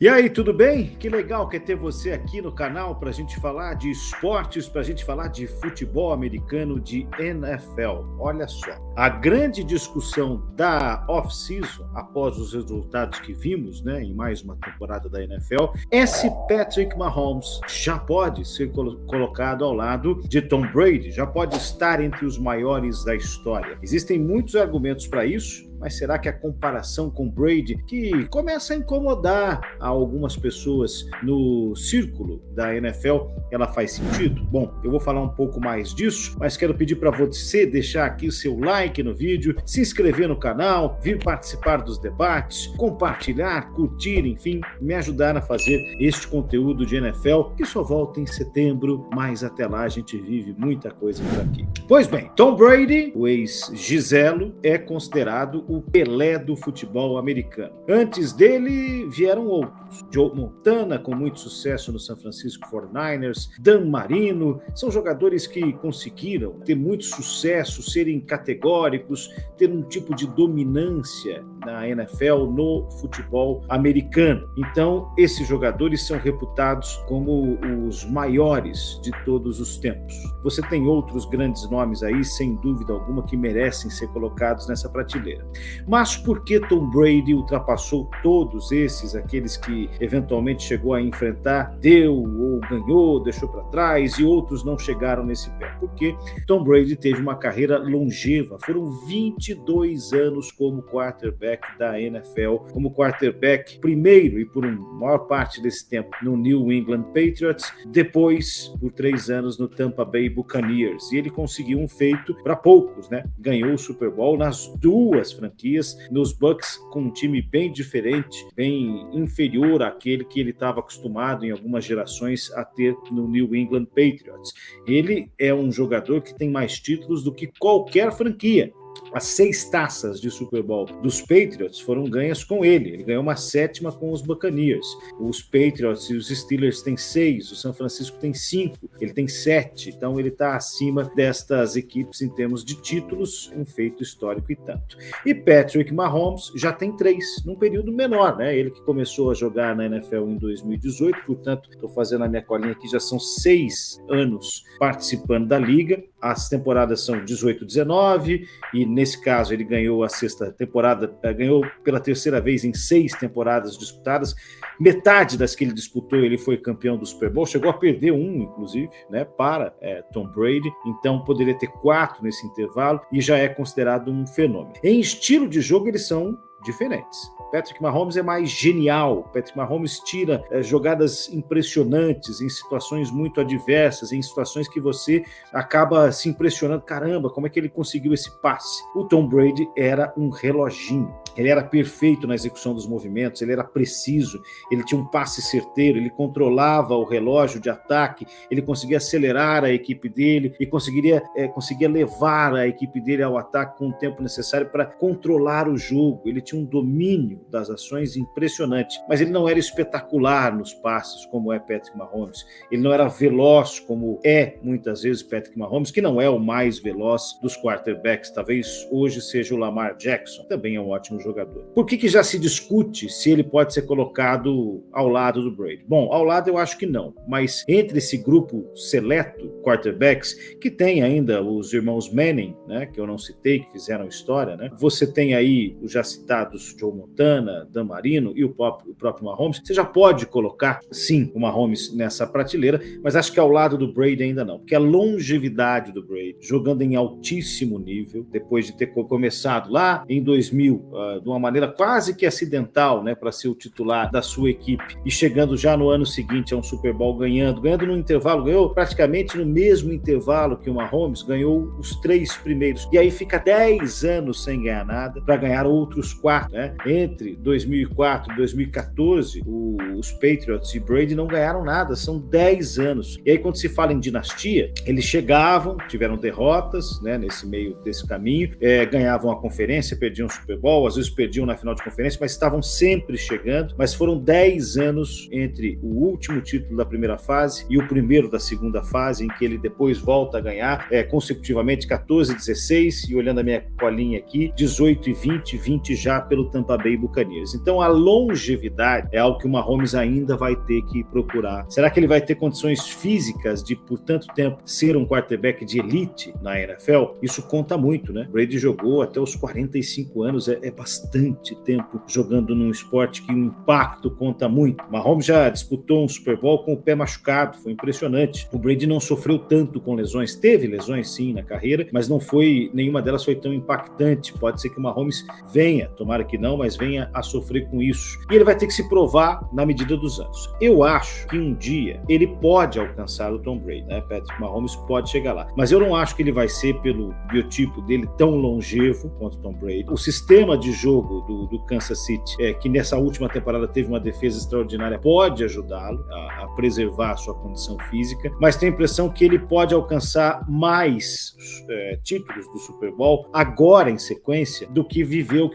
E aí, tudo bem? Que legal que é ter você aqui no canal para a gente falar de esportes, para a gente falar de futebol americano, de NFL. Olha só, a grande discussão da off-season, após os resultados que vimos, em mais uma temporada da NFL, é se Patrick Mahomes já pode ser colocado ao lado de Tom Brady, já pode estar entre os maiores da história. Existem muitos argumentos para isso, mas será que a comparação com Brady, que começa a incomodar algumas pessoas no círculo da NFL, ela faz sentido? Bom, eu vou falar um pouco mais disso, mas quero pedir para você deixar aqui o seu like no vídeo, se inscrever no canal, vir participar dos debates, compartilhar, curtir, enfim, me ajudar a fazer este conteúdo de NFL, que só volta em setembro, mas até lá a gente vive muita coisa por aqui. Pois bem, Tom Brady, o ex-Giselo, é considerado o Pelé do futebol americano. Antes dele vieram outros. Joe Montana, com muito sucesso no San Francisco 49ers, Dan Marino, são jogadores que conseguiram ter muito sucesso, serem categóricos, ter um tipo de dominância na NFL, no futebol americano. Então, esses jogadores são reputados como os maiores de todos os tempos. Você tem outros grandes nomes aí, sem dúvida alguma, que merecem ser colocados nessa prateleira. Mas por que Tom Brady ultrapassou todos esses, aqueles que eventualmente chegou a enfrentar, deu ou ganhou, deixou para trás, e outros não chegaram nesse pé? Porque Tom Brady teve uma carreira longeva, foram 22 anos como quarterback da NFL, como quarterback primeiro e por maior parte desse tempo no New England Patriots, depois por 3 anos no Tampa Bay Buccaneers, e ele conseguiu um feito para poucos, ganhou o Super Bowl nas duas franquias, nos Bucs, com um time bem diferente, bem inferior àquele que ele estava acostumado em algumas gerações a ter no New England Patriots. Ele é um jogador que tem mais títulos do que qualquer franquia. As 6 taças de Super Bowl dos Patriots foram ganhas com ele. Ele ganhou uma 7ª com os Buccaneers. Os Patriots e os Steelers têm 6, o San Francisco tem 5, ele tem 7. Então ele está acima destas equipes em termos de títulos, um feito histórico e tanto. E Patrick Mahomes já tem 3, num período menor, Ele que começou a jogar na NFL em 2018, portanto, estou fazendo a minha colinha aqui, já são 6 anos participando da liga. As temporadas são 18-19 e nesse caso ele ganhou a 6ª temporada, ganhou pela 3ª vez em 6 temporadas disputadas. Metade das que ele disputou ele foi campeão do Super Bowl, chegou a perder um, inclusive, para Tom Brady, então poderia ter 4 nesse intervalo e já é considerado um fenômeno. Em estilo de jogo eles são diferentes. Patrick Mahomes é mais genial. Patrick Mahomes tira jogadas impressionantes em situações muito adversas, em situações que você acaba se impressionando. Caramba, como é que ele conseguiu esse passe? O Tom Brady era um reloginho. Ele era perfeito na execução dos movimentos, ele era preciso, ele tinha um passe certeiro, ele controlava o relógio de ataque, ele conseguia acelerar a equipe dele e conseguia levar a equipe dele ao ataque com o tempo necessário para controlar o jogo. Ele tinha um domínio das ações impressionante, mas ele não era espetacular nos passes como é Patrick Mahomes, ele não era veloz como é muitas vezes Patrick Mahomes, que não é o mais veloz dos quarterbacks, talvez hoje seja o Lamar Jackson, também é um ótimo jogador. Por que já se discute se ele pode ser colocado ao lado do Brady? Bom, ao lado eu acho que não, mas entre esse grupo seleto, quarterbacks, que tem ainda os irmãos Manning, que eu não citei, que fizeram história, você tem aí os já citados Joe Montana, Dan Marino e o próprio Mahomes. Você já pode colocar, sim, o Mahomes nessa prateleira, mas acho que ao lado do Brady ainda não, porque a longevidade do Brady, jogando em altíssimo nível, depois de ter começado lá em 2000, de uma maneira quase que acidental, para ser o titular da sua equipe, e chegando já no ano seguinte a um Super Bowl ganhando no intervalo, ganhou praticamente no mesmo intervalo que o Mahomes, ganhou os 3 primeiros, e aí fica 10 anos sem ganhar nada, para ganhar outros 4, Entre 2004 e 2014, os Patriots e Brady não ganharam nada, são 10 anos. E aí quando se fala em dinastia, eles chegavam, tiveram derrotas, nesse meio desse caminho, ganhavam a conferência, perdiam o Super Bowl, às vezes perdiam na final de conferência, mas estavam sempre chegando. Mas foram 10 anos entre o último título da primeira fase e o primeiro da segunda fase, em que ele depois volta a ganhar consecutivamente 14, 16 e, olhando a minha colinha aqui, 18 e 20 já passar pelo Tampa Bay Buccaneers. Então a longevidade é algo que o Mahomes ainda vai ter que procurar. Será que ele vai ter condições físicas de, por tanto tempo, ser um quarterback de elite na NFL? Isso conta muito, né? Brady jogou até os 45 anos, é bastante tempo jogando num esporte que o impacto conta muito. Mahomes já disputou um Super Bowl com o pé machucado, foi impressionante. O Brady não sofreu tanto com lesões, teve lesões sim na carreira, mas nenhuma delas foi tão impactante. Pode ser que o Mahomes venha, tomara que não, mas venha a sofrer com isso. E ele vai ter que se provar na medida dos anos. Eu acho que um dia ele pode alcançar o Tom Brady, né? Patrick Mahomes pode chegar lá, mas eu não acho que ele vai ser, pelo biotipo dele, tão longevo quanto o Tom Brady. O sistema de jogo do Kansas City, que nessa última temporada teve uma defesa extraordinária, pode ajudá-lo a preservar a sua condição física, mas tenho a impressão que ele pode alcançar mais títulos do Super Bowl agora em sequência do que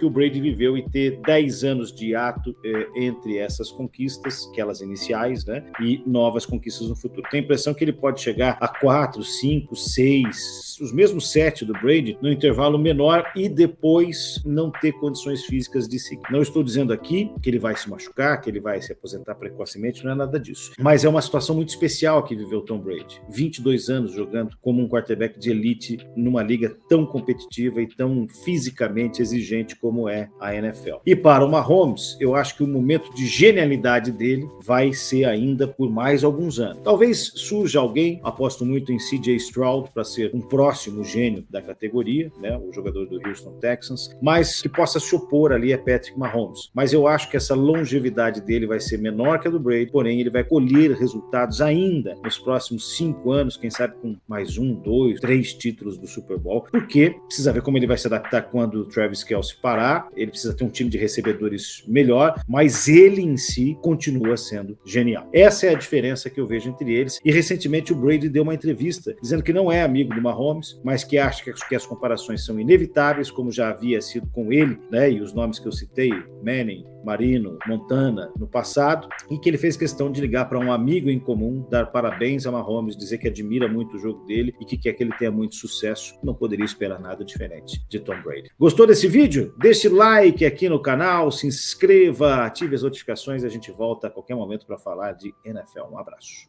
o Brady viveu, e ter 10 anos de hiato entre essas conquistas, aquelas iniciais, né, e novas conquistas no futuro. Tenho a impressão que ele pode chegar a 4, 5, 6, os mesmos 7 do Brady no intervalo menor e depois não ter condições físicas de seguir. Não estou dizendo aqui que ele vai se machucar, que ele vai se aposentar precocemente, não é nada disso. Mas é uma situação muito especial que viveu Tom Brady. 22 anos jogando como um quarterback de elite numa liga tão competitiva e tão fisicamente exigente como é a NFL. E para o Mahomes, eu acho que o momento de genialidade dele vai ser ainda por mais alguns anos. Talvez surja alguém, aposto muito em C.J. Stroud para ser um próximo gênio da categoria, né, o jogador do Houston Texans, mas que possa se opor ali a Patrick Mahomes. Mas eu acho que essa longevidade dele vai ser menor que a do Brady, porém ele vai colher resultados ainda nos próximos 5 anos, quem sabe com mais 1, 2, 3 títulos do Super Bowl, porque precisa ver como ele vai se adaptar quando o Travis Kelce parar, ele precisa ter um time de recebedores melhor, mas ele em si continua sendo genial. Essa é a diferença que eu vejo entre eles, e recentemente o Brady deu uma entrevista dizendo que não é amigo do Mahomes, mas que acha que as comparações são inevitáveis, como já havia sido com ele, né, e os nomes que eu citei, Manning, Marino, Montana, no passado, e que ele fez questão de ligar para um amigo em comum, dar parabéns a Mahomes, dizer que admira muito o jogo dele e que quer que ele tenha muito sucesso. Não poderia esperar nada diferente de Tom Brady. Gostou desse vídeo? Deixe like aqui no canal, se inscreva, ative as notificações, a gente volta a qualquer momento para falar de NFL. Um abraço.